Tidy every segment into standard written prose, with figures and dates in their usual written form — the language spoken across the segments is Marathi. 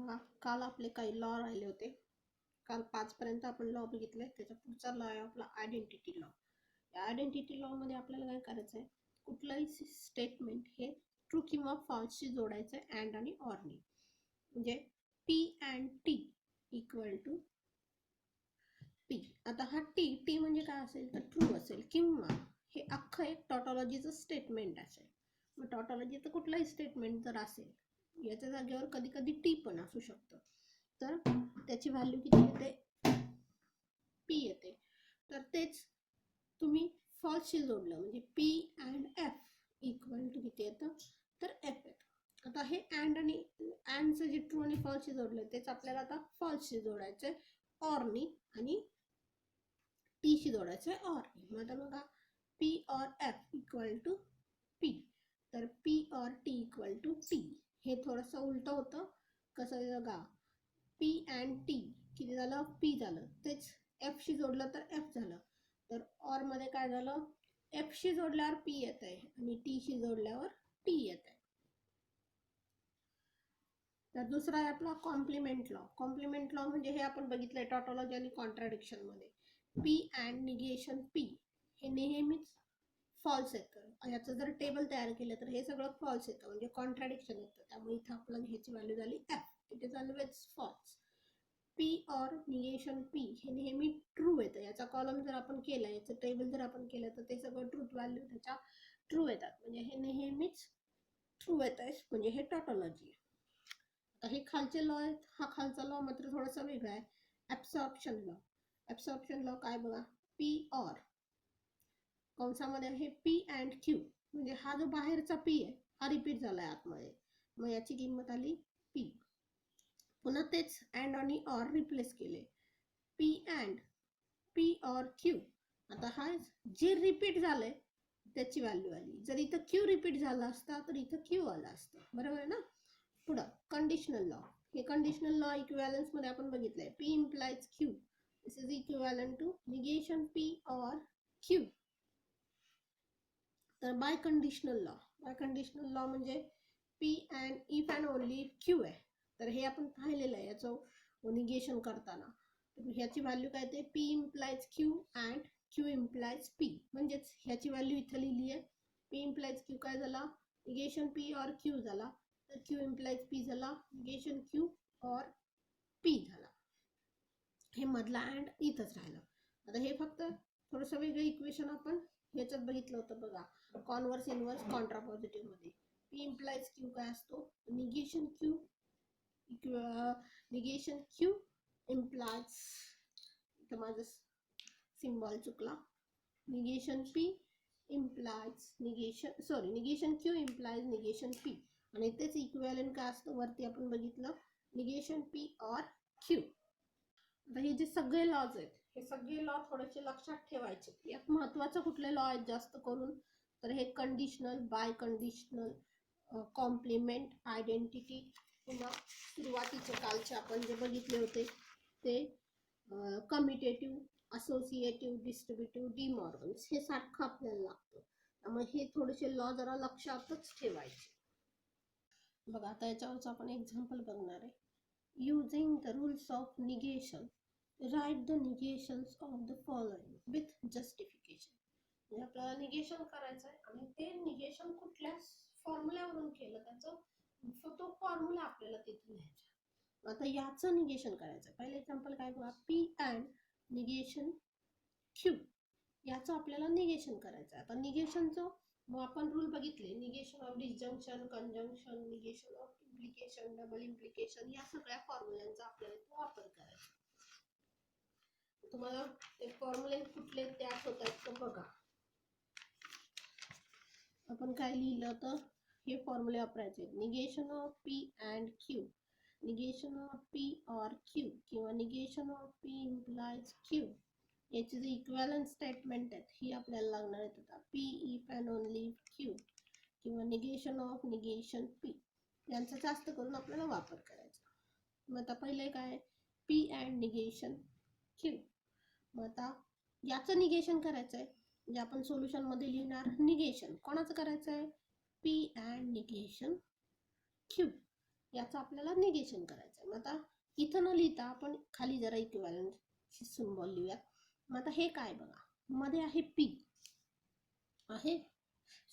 बघा, काल आपले काही लॉ राहिले होते. काल 5 पर्यंत आपण लॉ बघितले. त्याचा पुढचा लॉ आहे आपला आयडेंटिटी लॉ. या आयडेंटिटी लॉ मध्ये आपल्याला काय करायचं आहे, कुठलंही स्टेटमेंट हे ट्रू किंवा फॉल्सशी जोडायचं आहे अँड आणि ऑरनी. म्हणजे P and T equal to P. आता हा टी म्हणजे काय असेल तर ट्रू असेल, किंवा हे अख्खं एक टॉटॉलॉजीचं स्टेटमेंट असेल. मग टॉटॉलॉजीचं कुठलंही स्टेटमेंट जर असेल, याच्या जागेवर कधी कधी टी पण असू शकतं, तर त्याची व्हॅल्यू किती येते, पी येते. तर तेच तुम्ही फॉल्सशी जोडलं म्हणजे P and F equal to किती येतं तर एफ येतं. आता हे अँड आणि अँडचं जे ट्रू आणि फॉल्सशी जोडलं तेच आपल्याला आता फॉल्सशी जोडायचं आहे ऑरनी, आणि टीशी जोडायचं आहे ऑरनी. मग आता बघा, P or F equal to P. तर P or T equal to T. हे थोडंसं उलट होतं. कसं बघा, पी अँड टी किती झालं, पी झालं. तेच एफशी जोडलं तर एफ झालं. तर ऑर मध्ये काय झालं, एफशी जोडल्यावर पी येत आहे आणि टीशी जोडल्यावर टी येत आहे. तर दुसरा आहे आपला कॉम्प्लिमेंट लॉ. कॉम्प्लिमेंट लॉ म्हणजे हे आपण बघितलंय टॉटॉलॉजी आणि कॉन्ट्राडिक्शन मध्ये. पी अँड निगेशन पी हे नेहमीच फॉल्स येतं. याचं जर टेबल तयार केलं तर हे सगळं फॉल्स येतं, म्हणजे कॉन्ट्राडिक्शन येतं. त्यामुळे इथं आपलं ह्याची व्हॅल्यू झाली F. It is always false. P or negation P हे नेहमी ट्रू येतं. याचा कॉलम जर आपण केला, याचं टेबल जर आपण केलं तर ते सगळं ट्रूथ व्हॅल्यू त्याच्या ट्रू येतात. म्हणजे हे नेहमीच ट्रू येत आहे, म्हणजे हे टॉटॉलॉजी आहे. आता हे खालचे लॉ आहेत. हा खालचा लॉ मात्र थोडासा वेगळा आहे, ऍब्सॉर्प्शन लॉ. ऍब्सॉर्प्शन लॉ काय बघा, पी ऑर कंसामध्ये आहे पी अँड क्यू. म्हणजे हा जो बाहेरचा पी आहे हा रिपीट झालाय आतमध्ये, मग याची किंमत आली पी. पुन्हा तेच अँड आणि ऑर रिप्लेस केले, P and P or Q. आता हा जे रिपीट झालंय त्याची व्हॅल्यू आली. जर इथं क्यू रिपीट झाला असता तर इथं क्यू आला असतं, बरोबर आहे ना. पुढं कंडिशनल लॉ. हे कंडिशनल लॉ इक्विव्हॅलन्स मध्ये आपण बघितलंय, P implies Q. This is equivalent to negation P or Q. तर बाय कंडिशनल लॉ म्हणजे P and if and only if Q आहे. तर हे आपण पाहिलेलं आहे याचं निगेशन करताना. ह्याची व्हॅल्यू काय ते, P implies Q and Q implies P. म्हणजेच ह्याची व्हॅल्यू इथं लिहिली आहे. पी इम्प्लाइज क्यू काय झाला, निगेशन पी ऑर क्यू झाला. तर क्यू इम्प्लाइज पी झाला, निगेशन क्यू ऑर पी झाला. हे मधला अँड इथंच राहिलं. आता हे फक्त थोडंसं वेगळं इक्वेशन आपण ह्याच्यात बघितलं होतं बघा, कॉन्व्हर्स इनव्हर्स कॉन्ट्रापॉझिटिव्ह मध्ये. पी इम्प्लाइज क्यू काय असतो, निगेशन क्यू इम्प्लाइज, इथं माझं सिम्बॉल चुकला, negation P implies negation Q implies negation P. आणि तेच इक्विव्हॅलंट काय असतं वरती आपण बघितलं, निगेशन पी ऑर क्यू. आता हे जे सगळे लॉज आहेत हे सगळे लॉ थोडेसे लक्षात ठेवायचे. यात महत्वाचं कुठले लॉ आहेत जास्त करून तर हे conditional, biconditional, complement, identity, किंवा सुरुवातीचे कालचे आपण जे बघितले होते ते कम्युटेटिव्ह, असोसिएटिव्ह, डिस्ट्रीब्युटिव्ह, डिमॉर्गन्स, हे सारखं आपल्याला लागतं. त्यामुळे हे थोडेसे लॉ जरा लक्षातच ठेवायचे. बघा, आता याच्यावरच आपण एक्झाम्पल बघणार आहे. Using the rules of negation, write the negations of the following with justification. म्हणजे आपल्याला निगेशन करायचं आहे आणि ते निगेशन कुठल्या फॉर्म्युल्यावरून केलं त्याचं तो फॉर्म्युला आपल्याला तिथे लिहायचा. आता याचं निगेशन करायचं. पहिले एक्झाम्पल काय बघा, पी अँड निगेशन क्यू. याचं आपल्याला निगेशन करायचं आहे. आता निगेशनचं मग आपण रूल बघितले, negation of disjunction, conjunction, negation of implication, double implication, या सगळ्या फॉर्म्युल्यांचा आपल्याला वापर करायचा. तुम्हाला ते फॉर्म्युले कुठले ते आठवतात का बघा. आपण काय लिहिलं तर हे फॉर्म्युले वापरायचे, negation of P and Q, negation of P or Q, किंवा negation of P implies Q. याची जी इक्विव्हॅलंट स्टेटमेंट आहेत ही आपल्याला लागणार आहेत. आता P if and only if Q, किंवा निगेशन ऑफ निगेशन पी, यांचा जास्त करून आपल्याला वापर करायचा. मग आता पहिले काय, पी अँड निगेशन क्यू. मग आता याचं निगेशन करायचं आहे म्हणजे आपण सोल्युशन मध्ये लिहिणार निगेशन कोणाचं करायचं आहे, पी अँड निगेशन क्यू. याचं आपल्याला निगेशन करायचं आहे. मग आता इथं न लिहिता आपण खाली जरा इक्विव्हॅलंट सिम्बॉल लिहूयात. मग आता हे काय बघा, मध्ये आहे पी आहे,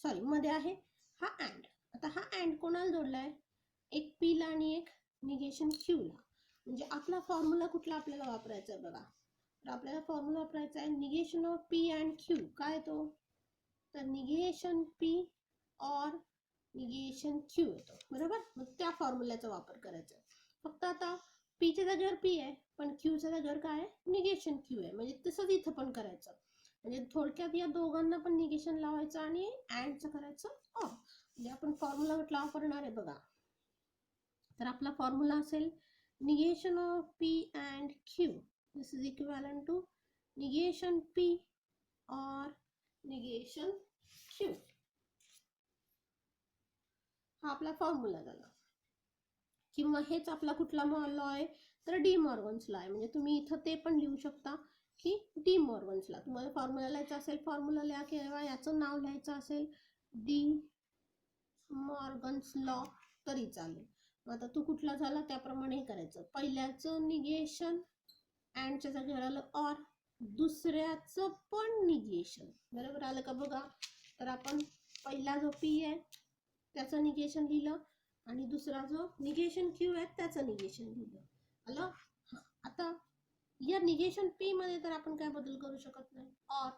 सॉरी मध्ये आहे हा अँड. आता हा अँड कोणाला जोडलाय, एक पी ला आणि एक निगेशन क्यू ला. म्हणजे आपला फॉर्म्युला कुठला आपल्याला वापरायचा आहे बघा, तर आपल्याला फॉर्म्युला वापरायचा आहे negation of P and Q. काय तो, तर negation P or negation Q येतो, बरोबर. मग त्या फॉर्म्युल्याचा वापर करायचा आहे. फक्त आता पीच्या जागेवर पी आहे, पण क्यूच्या जागेवर काय आहे, निगेशन क्यू आहे. म्हणजे तसंच इथं पण करायचं. म्हणजे थोडक्यात या दोघांना पण निगेशन लावायचं आणि अँडचं करायचं ऑर. म्हणजे आपण फॉर्म्युला कुठला वापरणार आहे बघा, तर आपला फॉर्म्युला असेल negation of P and Q. This is equivalent to negation P or negation Q. हा आपला फॉर्म्युला झाला. किंवा हेच आपला कुठला लॉ आहे, तर डी मॉर्गन्स लॉ आहे. म्हणजे तुम्ही इथं ते पण लिहू शकता की डी मॉर्गन्स लॉ. तुम्हाला फॉर्म्युला लिहायचा असेल फॉर्म्युला लिहा, किंवा याचं नाव लिहायचं असेल डी मॉर्गन्स लॉ तरी चालेल. आता तू कुठला झाला त्याप्रमाणे करायचं. पहिल्याचं निगेशन अँडच्या जागेवर आलं ऑर, दुसऱ्याचं पण निगेशन, बरोबर आलं का बघा. तर आपण पहिला जो पी आहे त्याचं निगेशन लिहिलं आणि दुसरा जो निगेशन क्यू आहे त्याचं निगेशन लिहिलं. आलं. आता या निगेशन पी मध्ये तर आपण काय बदल करू शकत नाही. और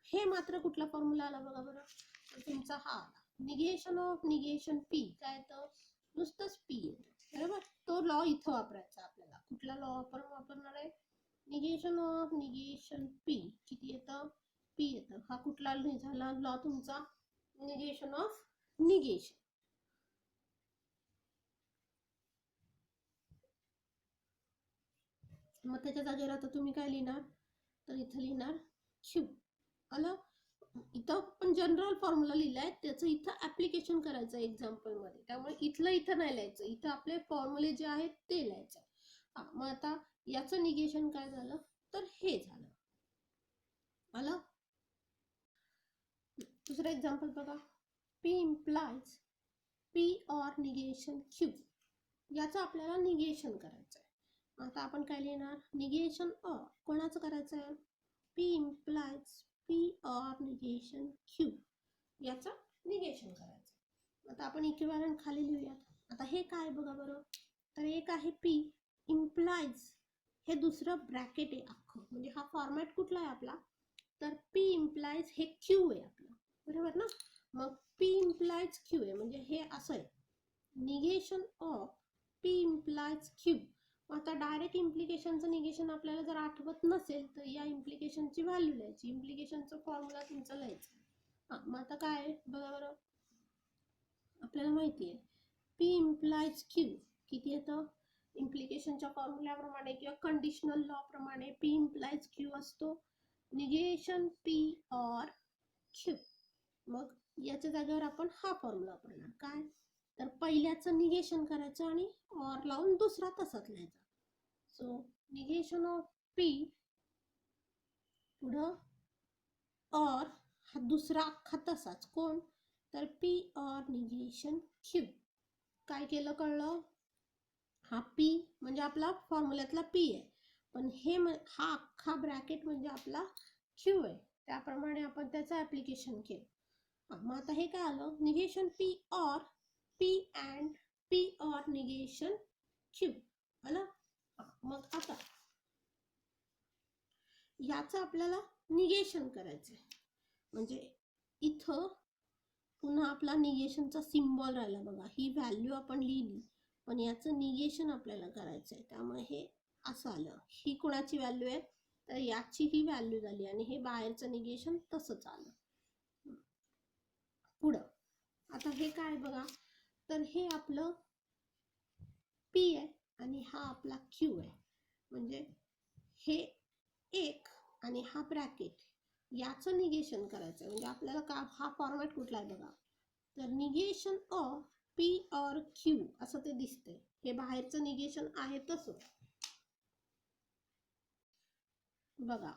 हे मात्र कुठला फॉर्म्युला आला बघा बरं, तर तुमचा हा आला निगेशन ऑफ निगेशन पी. काय तर नुसतंच पी येतं, बरोबर. तो लॉ इथं वापरायचा आपल्याला. कुठला लॉ आपण वापरणार आहे, निगेशन ऑफ निगेशन पी. किती येतं, पी येतं. हा कुठला झाला लॉ तुमचा, निगेशन ऑफ निगेशन. मग त्याच्या जागेवर आता तुम्ही काय लिहिणार, तर इथं लिहिणार क्यू. आलं. इथं पण जनरल फॉर्म्युला लिहिलाय, त्याचं इथं ऍप्लिकेशन करायचं एक्झाम्पल मध्ये. त्यामुळे इथलं इथं नाही लिहायचं, इथं आपले फॉर्म्युले जे आहेत ते लिहायचं. मग आता याचं निगेशन काय झालं, तर हे झालं. आलं. दुसरं एक्झाम्पल बघा, P implies P or negation Q. याचं आपल्याला निगेशन करायचं आहे. आता आपण काय लिहिणार, निगेशन ऑर कोणाचं करायचं आहे, P implies P or negation Q. याचं निगेशन करायचं. आता आपण इक्विव्हॅलंट खाली लिहूयात. आता हे काय बघा बरं, तर एक आहे पी इम्प्लाइज, हे दुसरं ब्रॅकेट आहे अख्खं. म्हणजे हा फॉर्मॅट कुठला आहे आपला, तर पी इम्प्लाइज हे क्यू आहे आपलं, बरोबर ना. मग पी इम्प्लाइज क्यू आहे, म्हणजे हे असं आहे negation of P implies Q. आता डायरेक्ट इम्प्लिकेशनचं निगेशन आपल्याला जर आठवत नसेल तर या इम्प्लिकेशनची व्हॅल्यू लिहायची, इम्प्लिकेशनचं फॉर्म्युला तुमचं लिहायचं. मग आता काय बघा बरं, आपल्याला माहिती आहे पी इम्प्लाइज क्यू किती येतं, इम्प्लिकेशनच्या फॉर्म्युल्याप्रमाणे किंवा कंडिशनल लॉ प्रमाणे पी इम्प्लाइज क्यू असतो निगेशन पी और क्यू. मग याच्या जागेवर आपण हा फॉर्म्युला वापरणार. काय, तर पहिल्याचं निगेशन करायचं आणि और लावून दुसरा तसाच लिहायचा. सो निगेशन ऑफ पी पुढं और हा दुसरा अख्खा तसाच कोण, तर पी और निगेशन क्यू. काय केलं कळलं, हा पी म्हणजे आपला फॉर्म्युल्यातला पी आहे, पण हे हा अख्खा ब्रॅकेट म्हणजे आपला क्यू आहे. त्याप्रमाणे आपण त्याचं ऍप्लिकेशन केलं. मग आता हे काय आलं, निगेशन पी और P and P or negation Q. आलं. मग आता याचं आपल्याला निगेशन करायचं आहे. म्हणजे इथं पुन्हा आपला निगेशनचा सिम्बॉल राहिला बघा. ही व्हॅल्यू आपण लिहिली, पण याचं निगेशन आपल्याला करायचं आहे. त्यामुळे हे असं आलं. ही कोणाची व्हॅल्यू आहे, तर याची ही व्हॅल्यू झाली आणि हे बाहेरचं निगेशन तसंच आलं. पुढं आता हे काय बघा, तर हे आपलं पी आहे आणि हा आपला क्यू आहे. म्हणजे हे एक आणि हा ब्रॅकेट याचं निगेशन करायचं. म्हणजे आपल्याला का हा फॉर्मॅट कुठला आहे बघा, तर निगेशन ऑफ पी और क्यू असं ते दिसतंय. हे बाहेरचं निगेशन आहे तसं बघा.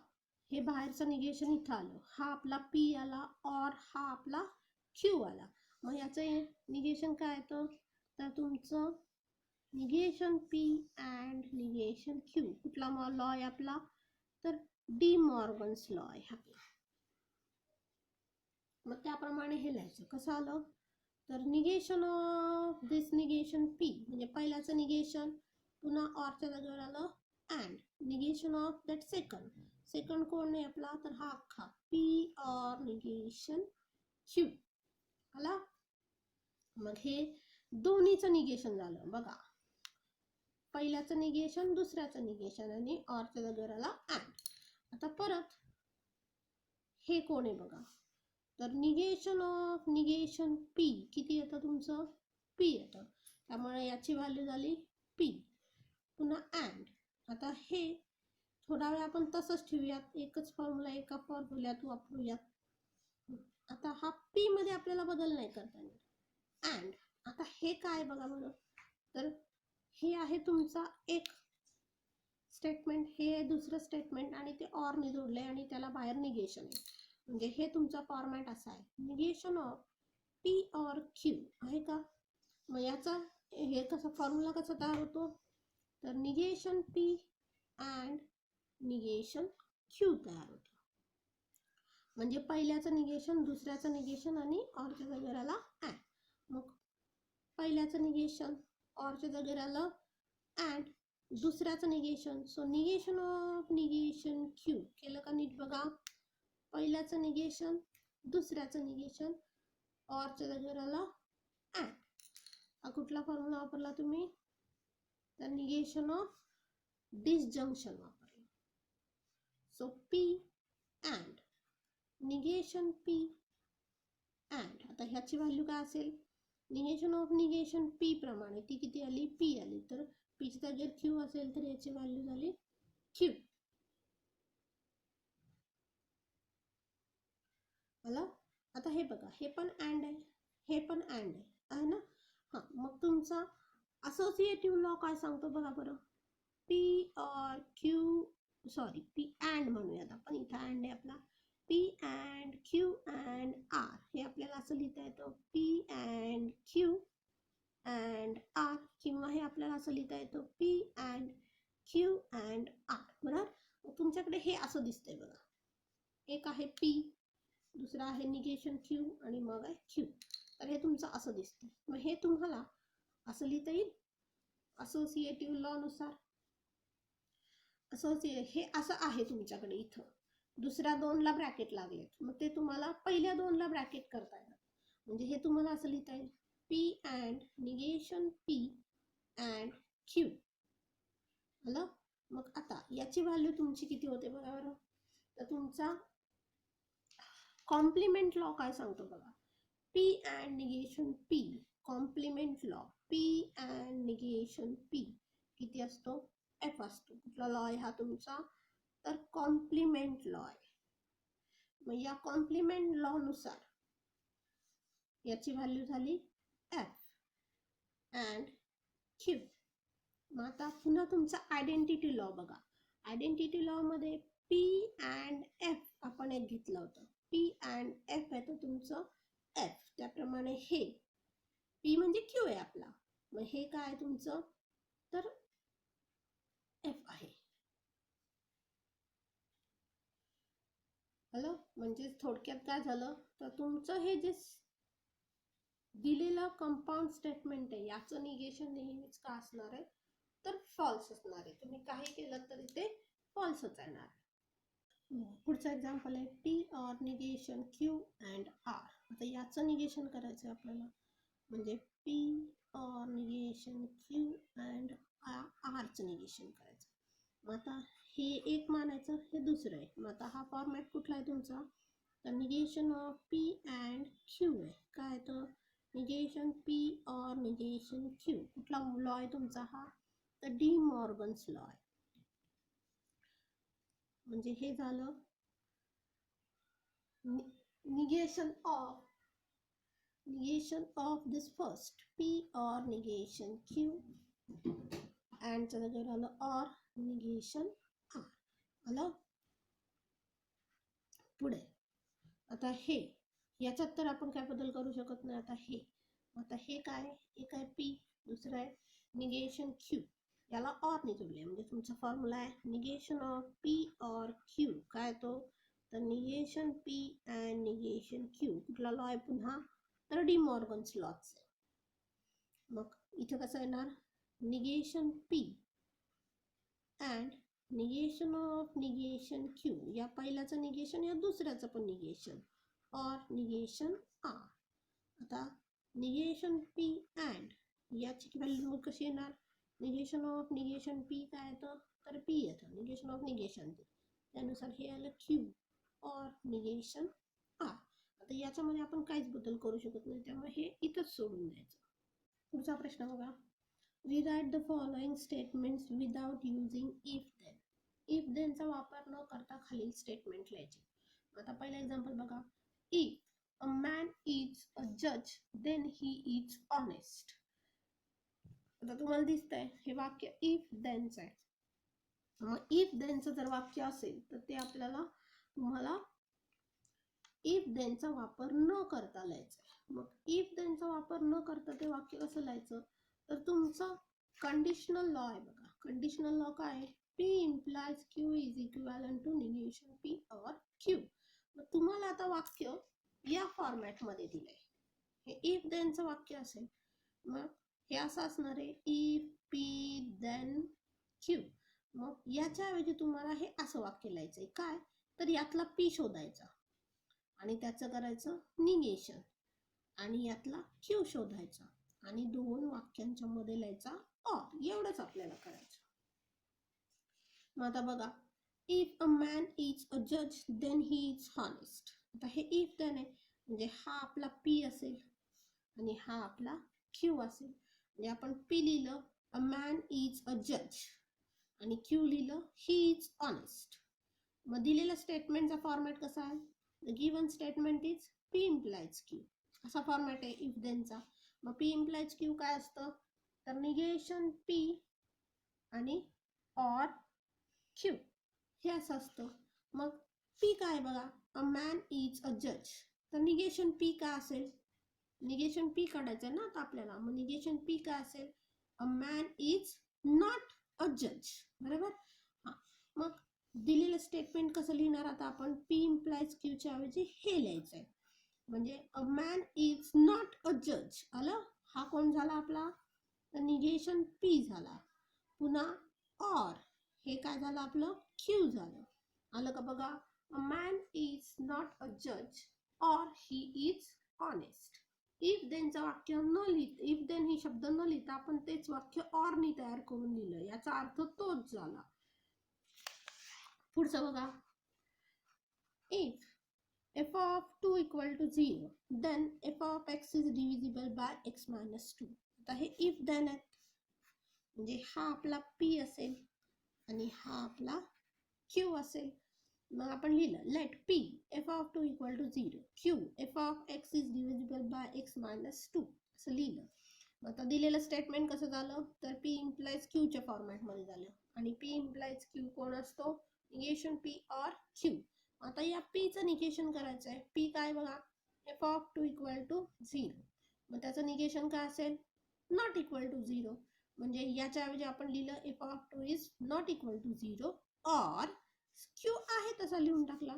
हे बाहेरचं निगेशन इथं आलं, हा आपला पी आला और हा आपला क्यू आला. मग याचं निगेशन काय येतं, तर तुमचं negation P and negation Q. कुठला लॉ आहे आपला? तर डी मॉर्गन्स लॉ आहे आपला. मग त्याप्रमाणे हे लिहायचं. कसं आलं? तर negation of this negation P म्हणजे पहिल्याचं निगेशन, पुन्हा ऑरच्या जागेवर आलं and negation of that second कोण आहे आपला? तर हा अख्खा पी ऑर निगेशन क्यू आला. मग हे दोन्हीचं निगेशन झालं बघा. पहिल्याचं निगेशन, दुसऱ्याचं निगेशन आणि ऑरच्या जागेवर आला अँड. आता परत हे कोण आहे बघा. तर निगेशन ऑफ निगेशन पी किती येतं तुमचं? पी येतं. त्यामुळे याची व्हॅल्यू झाली पी. पुन्हा अँड. आता हे थोडा वेळ आपण तसंच ठेवूयात. एकच फॉर्म्युला एका फॉर्म्युल्यात वापरूयात. आता हा पी मध्ये आपल्याला बदल नाही करता येणार. अँड आता हे काय बघा बरं. तर हे आहे तुमचा एक स्टेटमेंट, हे दुसरं स्टेटमेंट आणि ते ऑरने जोडले आणि त्याला बाहेर निगेशन आहे. म्हणजे हे तुमचा फॉर्मॅट असा आहे. Negation of P or Q आहे का? मग याचा हे कसा फॉर्म्युला कसा तयार होतो? तर negation P and negation Q तयार होतो. म्हणजे पहिल्याचं निगेशन, दुसऱ्याचं निगेशन आणि ऑरच्या जागेवर आला अँड. मग पहिल्याचं निगेशन, ऑरच्या जागेवर आलं अँड, दुसऱ्याचं negation. So negation of negation Q केलं का नीट बघा. पहिल्याचं निगेशन, दुसऱ्याचं निगेशन, ऑरच्या जागेवर आला अँड. हा कुठला फॉर्म्युला वापरला तुम्ही? तर निगेशन ऑफ डिसजंक्शन वापरलं. So P and negation P and. आता ह्याची व्हॅल्यू काय असेल? निगेशन ऑफ निगेशन पी प्रमाणे ती किती आली? पी आली. तर पीची जागेवर क्यू असेल तर याची व्हॅल्यू झाली क्यू. आला. आता हे बघा, हे पण अँड आहे, हे पण अँड आहे ना. हां, मग तुमचा असोसिएटिव्ह लॉ काय सांगतो बघा बरं. P or Q, sorry P and म्हणूयात आपण, इथं अँड आहे आपला. P and Q and R हे आपल्याला असं लिहिता येतं. P and Q and R, किंवा हे आपल्याला असं लिहिता येतं P and Q and R. बरोबर. तुमच्याकडे हे असं दिसतंय बघा. एक आहे पी, दुसरा आहे निगेशन क्यू आणि मग आहे क्यू. तर हे तुमचं असं दिसतंय. मग हे तुम्हाला असं लिहिता येईल असोसिएटिव्ह लॉ नुसार. हे असं आहे तुमच्याकडे इथं. दुसऱ्या दोनला ब्रॅकेट लागलेत, मग ते तुम्हाला पहिल्या दोनला ब्रॅकेट करता येणार. म्हणजे हे तुम्हाला असं लिहिता येईल P and negation P and Q. आलं. मग आता याची व्हॅल्यू तुमची किती होते बघा बरं. तर तुमचा कॉम्प्लिमेंट लॉ काय सांगतो बघा. P and negation P, complement law P and negation P किती असतो? एफ असतो. कुठला लॉ आहे हा तुमचा? तर कॉम्प्लिमेंट लॉ आहे. मग या कॉम्प्लिमेंट लॉ नुसार याची व्हॅल्यू झाली एफ अँड क्यू. मग आता पुन्हा तुमचा आयडेंटिटी लॉ बघा. आयडेंटिटी लॉ मध्ये पी अँड एफ आपण एक घेतलं होतं. पी अँड एफ आहे तर तुमचं एफ. त्याप्रमाणे हे पी म्हणजे क्यू आहे आपला, मग हे काय आहे तुमचं? तर एफ आहे. हॅलो. म्हणजे थोडक्यात काय झालं, तर तुमचं हे जे दिलेलं कंपाऊंड स्टेटमेंट आहे याचं निगेशन नेहमीच का असणार आहे? तर फॉल्स असणार आहे. तुम्ही काही केलं तरी ते फॉल्सच येणार. पुढचं एक्झाम्पल आहे P or negation Q and R. आता याचं निगेशन करायचं आहे आपल्याला. म्हणजे P or negation Q and आरचं निगेशन करायचं. मग आता हे एक मानायचं, हे दुसरं आहे. मग आता हा फॉर्मॅट कुठला आहे तुमचा? तर negation of P and Q आहे. काय तर negation P or negation Q. कुठला लॉ आहे तुमचा हा? तर डी मॉर्गन्स लॉ आहे. म्हणजे हे झालं negation of this first p or negation q and च्या जागेवर आलं or negation r. आलं. पुढे आता हे याच्यात तर आपण काय बदल करू शकत नाही. आता हे काय, एक आहे p, दुसरं आहे निगेशन क्यू याला ऑर ने जोडले म्हणजे तुमचा फॉर्म्युला आहे negation of P or Q काय तो तर negation P and negation Q कुठला लॉ आहे पुन्हा तर डी मॉर्गन्स लॉच आहे मग इथे कसं येणार negation P and negation of negation Q या पहिल्याचं निगेशन या दुसऱ्याचं पण निगेशन ऑर निगेशन आर आता निगेशन पी अँड याची व्हॅल्यू मग कशी येणार निगेशन ऑफ निगेशन पी काय येतं तर पी येतं निगेशन ऑफ निगेशन त्यानुसार हे आलं क्यू ऑर निगेशन आर आता याच्यामध्ये आपण काहीच बदल करू शकत नाही त्यामुळे हे इथंच सोडून द्यायचं पुढचा प्रश्न बघा rewrite the following statements without using if then चा वापर न करता खालील स्टेटमेंट लिहायचे आता पहिला एक्झाम्पल बघा if a man is a judge then he is honest आता तुम्हाला दिसतंय हे वाक्य if then चं आहे मग if then चं जर वाक्य असेल तर ते आपल्याला तुम्हाला if then चा वापर न करता लिहायचं मग if then चा वापर न करता ते वाक्य कसं लिहायचं तर तुमचा कंडिशनल लॉ आहे बघा कंडिशनल लॉ काय आहे P implies Q is equivalent to negation P or Q मग तुम्हाला आता वाक्य या फॉर्मॅट मध्ये दिलंय हे if then चं वाक्य असेल मग हे असं असणार आहे if P then Q मग याच्या ऐवजी तुम्हाला हे असं वाक्य लिहायचंय काय तर यातला P शोधायचा आणि त्याचं करायचं निगेशन आणि यातला Q शोधायचा आणि दोन वाक्यांच्या मध्ये लिहायचा ऑर एवढंच आपल्याला करायचं मग आता बघा if a man is a जज देन ही इज हॉनेस्ट आता हे इफ देन आहे म्हणजे हा आपला पी असेल आणि हा आपला क्यू असेल म्हणजे आपण पी लिहिलं अ मॅन इज अ जज आणि क्यू लिहिलं ही इज ऑनेस्ट मग दिलेल्या स्टेटमेंटचा फॉर्मॅट कसा आहे the given statement is P implies Q असा फॉर्मॅट आहे इफ देनचा मग पी इम्प्लाइज क्यू काय असतं तर निगेशन पी आणि ऑर क्यू हे असं असतं मग पी काय बघा अ मॅन इज अ जज तर निगेशन पी काय असेल निगेशन पी काढायचं ना आता आपल्याला मग निगेशन पी काय असेल अ मॅन इज नॉट अ जज बरोबर हां मग दिलेलं स्टेटमेंट कसं लिहिणार आता आपण पी इम्प्लाइज क्यूच्या ऐवजी हे लिहायचं आहे म्हणजे अ मॅन इज नॉट अ जज आलं हा कोण झाला आपला निगेशन पी झाला पुन्हा ऑर हे काय झालं आपलं क्यू झालं आलं का बघा a man is not a जज or he is honest if देनचं वाक्य न लिहिता इफ देन ही शब्द न लिहिता आपण तेच वाक्य ऑर नी तयार करून लिहिलं याचा अर्थ तोच झाला पुढचं बघा if f of 2 equal to 0 then f of x is divisible by x minus 2 आता हे if then आहे म्हणजे हा आपला p असेल आणि हा आपला q असेल मग आपण लिहिलं let p f of 2 equal to 0 q f of x is divisible by x minus 2 असं लिहिलं मग आता दिलेलं स्टेटमेंट कसं झालं तर p implies q च्या फॉर्मॅट मध्ये झालं आणि p implies q कोण असतो निगेशन p or q आता या p चं निगेशन करायचं आहे p काय बघा f of 2 equal to 0 मग त्याचं निगेशन काय असेल नॉट इक्वल टू 0 म्हणजे याच्या ऐवजी आपण लिहिलं f of 2 is not equal to 0 or q आहे तसा लिहून टाकला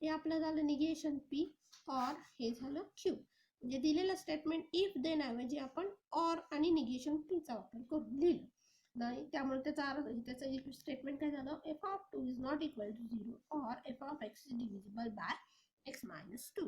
हे आपलं झालं निगेशन p or हे झालं q म्हणजे दिलेलं स्टेटमेंट इफ देन ऐवजी आपण ऑर आणि निगेशन p चा वापर करून लिहिलं नाही त्यामुळे त्याचं स्टेटमेंट काय झालं f of 2 is not equal to 0 or f of x is divisible by x minus 2